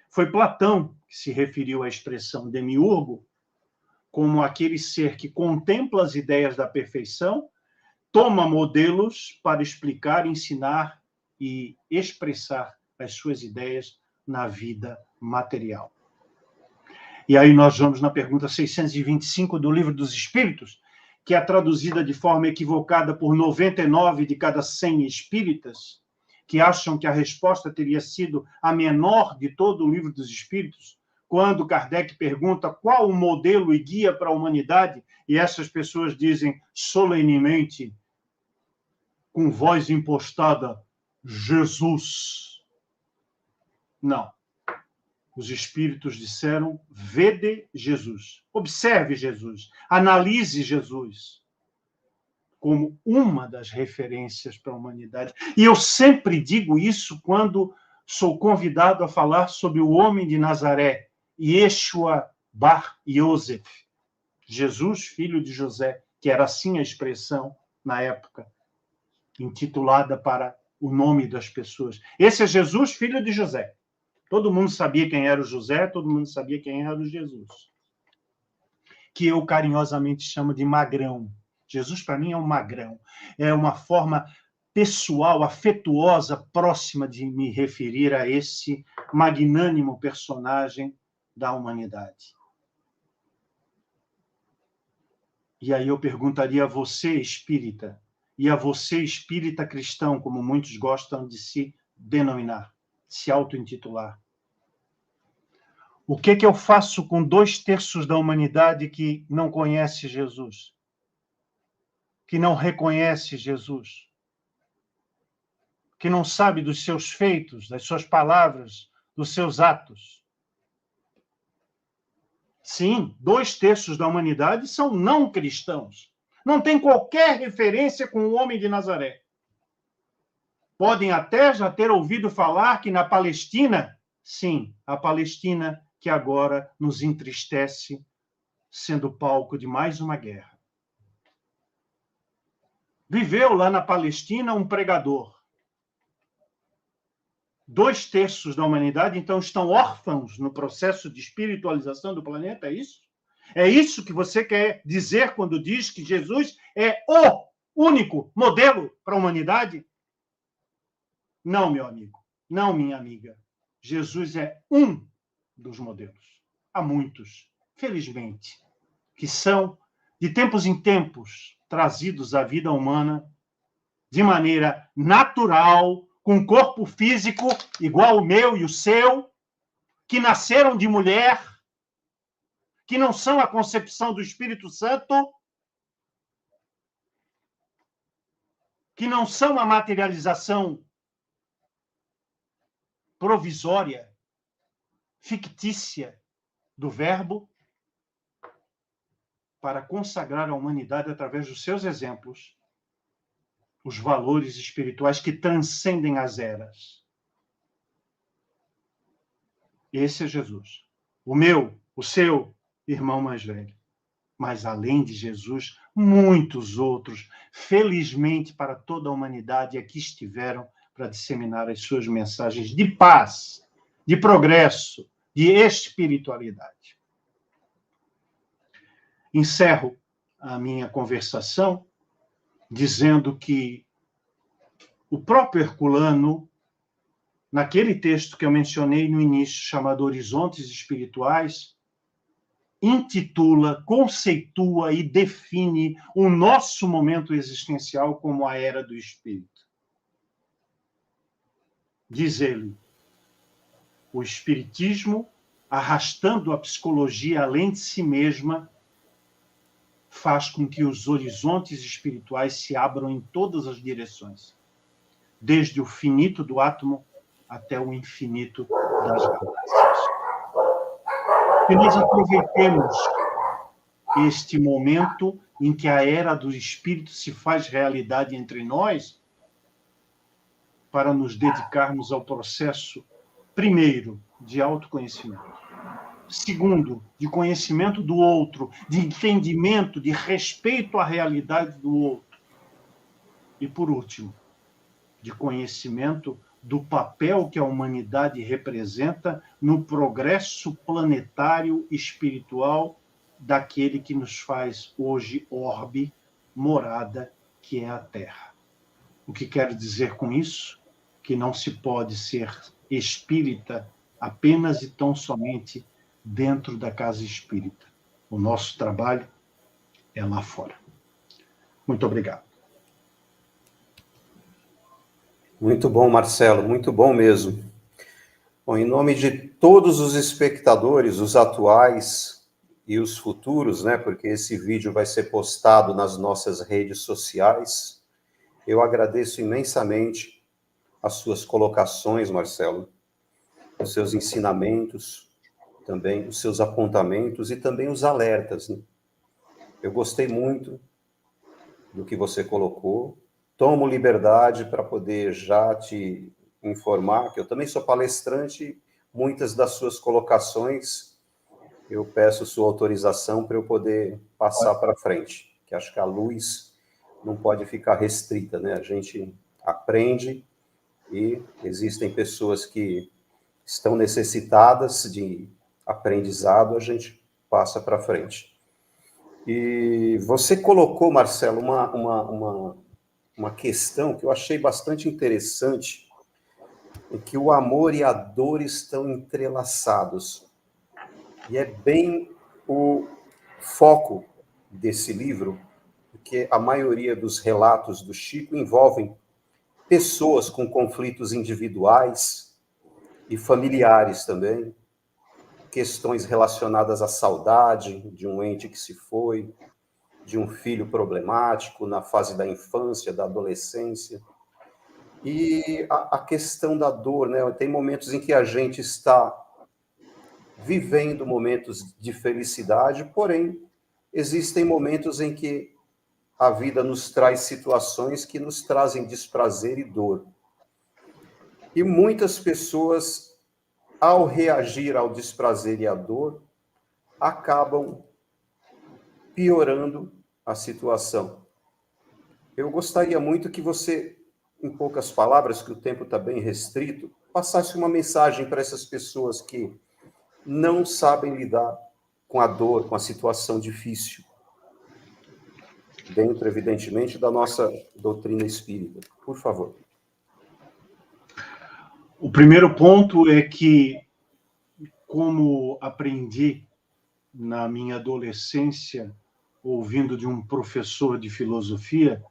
Speaker 2: Foi Platão que se referiu à expressão demiurgo como aquele ser que contempla as ideias da perfeição, toma modelos para explicar, ensinar e expressar as suas ideias na vida material. E aí nós vamos na pergunta 625 do Livro dos Espíritos, que é traduzida de forma equivocada por 99 de cada 100 espíritas, que acham que a resposta teria sido a menor de todo o Livro dos Espíritos, quando Kardec pergunta qual o modelo e guia para a humanidade, e essas pessoas dizem solenemente, com voz impostada, Jesus. Não. Os espíritos disseram, vede Jesus, observe Jesus, analise Jesus, como uma das referências para a humanidade. E eu sempre digo isso quando sou convidado a falar sobre o homem de Nazaré, Yeshua Bar Yosef, Jesus, filho de José, que era assim a expressão na época, intitulada para o nome das pessoas. Esse é Jesus, filho de José. Todo mundo sabia quem era o José, todo mundo sabia quem era o Jesus. Que eu carinhosamente chamo de magrão. Jesus, para mim, é um magrão. É uma forma pessoal, afetuosa, próxima de me referir a esse magnânimo personagem da humanidade. E aí eu perguntaria a você, espírita, e a você, espírita cristão, como muitos gostam de se denominar, se auto-intitular. O que eu faço com 2/3 da humanidade que não conhece Jesus? Que não reconhece Jesus? Que não sabe dos seus feitos, das suas palavras, dos seus atos? Sim, 2/3 da humanidade são não cristãos. Não tem qualquer referência com o homem de Nazaré. Podem até já ter ouvido falar que na Palestina, sim, a Palestina que agora nos entristece, sendo palco de mais uma guerra. Viveu lá na Palestina um pregador. 2/3 da humanidade, então, estão órfãos no processo de espiritualização do planeta, é isso? É isso que você quer dizer quando diz que Jesus é o único modelo para a humanidade? Não, meu amigo. Não, minha amiga. Jesus é um dos modelos. Há muitos, felizmente, que são, de tempos em tempos, trazidos à vida humana de maneira natural, com corpo físico igual o meu e o seu, que nasceram de mulher, que não são a concepção do Espírito Santo, que não são a materialização provisória, fictícia do Verbo, para consagrar à humanidade, através dos seus exemplos, os valores espirituais que transcendem as eras. Esse é Jesus. O meu, o seu irmão mais velho. mas além de Jesus, muitos outros, felizmente para toda a humanidade, aqui estiveram para disseminar as suas mensagens de paz, de progresso, de espiritualidade. Encerro a minha conversação dizendo que o próprio Herculano, naquele texto que eu mencionei no início, chamado Horizontes Espirituais, intitula, conceitua e define o nosso momento existencial como a era do espírito. Diz ele, o espiritismo, arrastando a psicologia além de si mesma, faz com que os horizontes espirituais se abram em todas as direções, desde o finito do átomo até o infinito das galáxias. Que nós aproveitemos este momento em que a era do espírito se faz realidade entre nós para nos dedicarmos ao processo, primeiro, de autoconhecimento. Segundo, de conhecimento do outro, de entendimento, de respeito à realidade do outro. E, por último, de conhecimento do papel que a humanidade representa no progresso planetário espiritual daquele que nos faz hoje orbe, morada, que é a Terra. O que quero dizer com isso? Que não se pode ser espírita apenas e tão somente dentro da casa espírita. O nosso trabalho é lá fora. Muito obrigado.
Speaker 1: Muito bom, Marcelo, muito bom mesmo. Bom, em nome de todos os espectadores, os atuais e os futuros, né, porque esse vídeo vai ser postado nas nossas redes sociais, eu agradeço imensamente as suas colocações, Marcelo, os seus ensinamentos, também os seus apontamentos e também os alertas, né? Eu gostei muito do que você colocou. Tomo liberdade para poder já te informar que eu também sou palestrante. Muitas das suas colocações eu peço sua autorização para eu poder passar para frente, que acho que a luz não pode ficar restrita, né? A gente aprende e existem pessoas que estão necessitadas de aprendizado, a gente passa para frente. E você colocou, Marcelo, uma questão que eu achei bastante interessante, em que o amor e a dor estão entrelaçados. E é bem o foco desse livro, porque a maioria dos relatos do Chico envolvem pessoas com conflitos individuais e familiares também, questões relacionadas à saudade de um ente que se foi, de um filho problemático na fase da infância, da adolescência. E a questão da dor, né? Tem momentos em que a gente está vivendo momentos de felicidade, porém, existem momentos em que a vida nos traz situações que nos trazem desprazer e dor. E muitas pessoas, ao reagir ao desprazer e à dor, acabam piorando a situação. Eu gostaria muito que você, em poucas palavras, que o tempo está bem restrito, passasse uma mensagem para essas pessoas que não sabem lidar com a dor, com a situação difícil, dentro, evidentemente, da nossa doutrina espírita. Por favor.
Speaker 2: O primeiro ponto é que, como aprendi na minha adolescência, ouvindo de um professor de filosofia,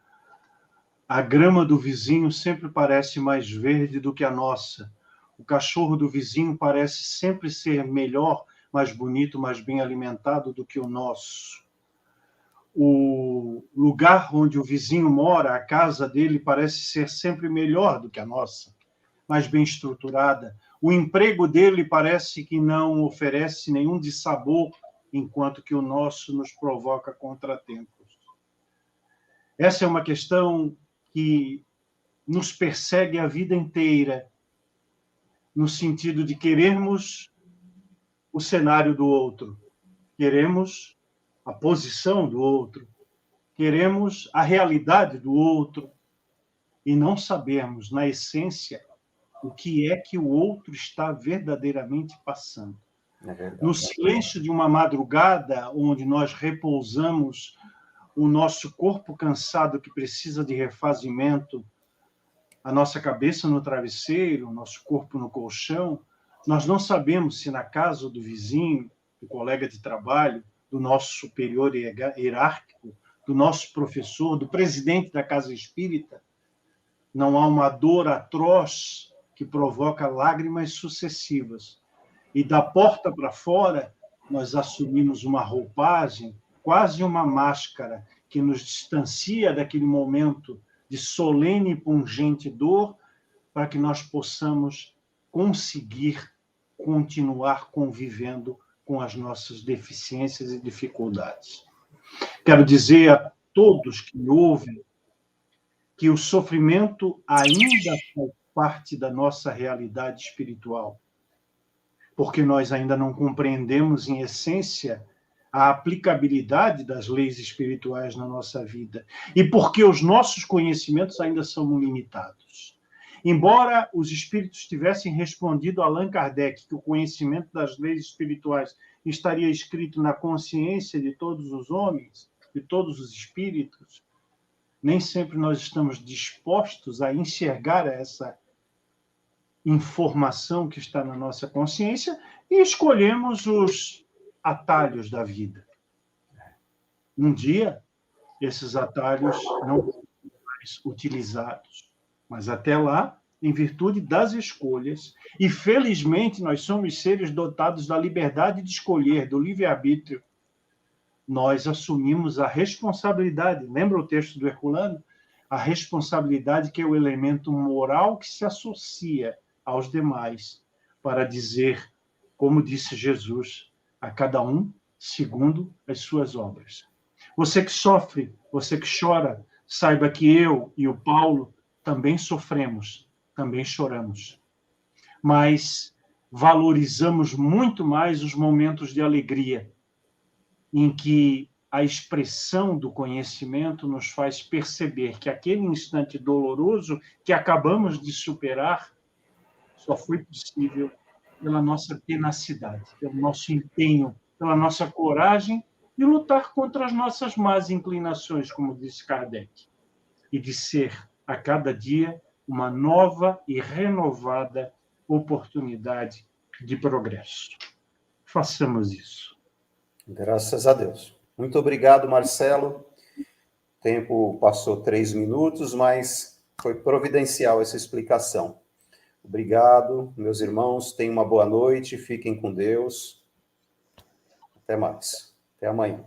Speaker 2: a grama do vizinho sempre parece mais verde do que a nossa. O cachorro do vizinho parece sempre ser melhor, mais bonito, mais bem alimentado do que o nosso. O lugar onde o vizinho mora, a casa dele, parece ser sempre melhor do que a nossa, mais bem estruturada. O emprego dele parece que não oferece nenhum dissabor, enquanto que o nosso nos provoca contratempos. Essa é uma questão que nos persegue a vida inteira, no sentido de querermos o cenário do outro, queremos a posição do outro, queremos a realidade do outro e não sabemos, na essência, o que é que o outro está verdadeiramente passando. No silêncio de uma madrugada, onde nós repousamos o nosso corpo cansado que precisa de refazimento, a nossa cabeça no travesseiro, o nosso corpo no colchão, nós não sabemos se na casa do vizinho, do colega de trabalho, do nosso superior hierárquico, do nosso professor, do presidente da casa espírita, não há uma dor atroz que provoca lágrimas sucessivas. E da porta para fora, nós assumimos uma roupagem, quase uma máscara, que nos distancia daquele momento de solene e pungente dor, para que nós possamos conseguir continuar convivendo com as nossas deficiências e dificuldades. Quero dizer a todos que me ouvem que o sofrimento ainda faz parte da nossa realidade espiritual, porque nós ainda não compreendemos, em essência, a aplicabilidade das leis espirituais na nossa vida, e porque os nossos conhecimentos ainda são limitados. Embora os espíritos tivessem respondido a Allan Kardec que o conhecimento das leis espirituais estaria escrito na consciência de todos os homens, de todos os espíritos, nem sempre nós estamos dispostos a enxergar essa informação que está na nossa consciência e escolhemos os atalhos da vida. Um dia, esses atalhos não vão ser mais utilizados, mas até lá, em virtude das escolhas, e felizmente nós somos seres dotados da liberdade de escolher, do livre-arbítrio, nós assumimos a responsabilidade, lembra o texto do Herculano? A responsabilidade que é o elemento moral que se associa aos demais, para dizer, como disse Jesus, a cada um segundo as suas obras. Você que sofre, você que chora, saiba que eu e o Paulo também sofremos, também choramos. Mas valorizamos muito mais os momentos de alegria, em que a expressão do conhecimento nos faz perceber que aquele instante doloroso que acabamos de superar só foi possível pela nossa tenacidade, pelo nosso empenho, pela nossa coragem de lutar contra as nossas más inclinações, como disse Kardec, e de ser, a cada dia, uma nova e renovada oportunidade de progresso. Façamos isso.
Speaker 1: Graças a Deus. Muito obrigado, Marcelo. O tempo passou 3 minutos, mas foi providencial essa explicação. Obrigado, meus irmãos. Tenham uma boa noite. Fiquem com Deus. Até mais. Até amanhã.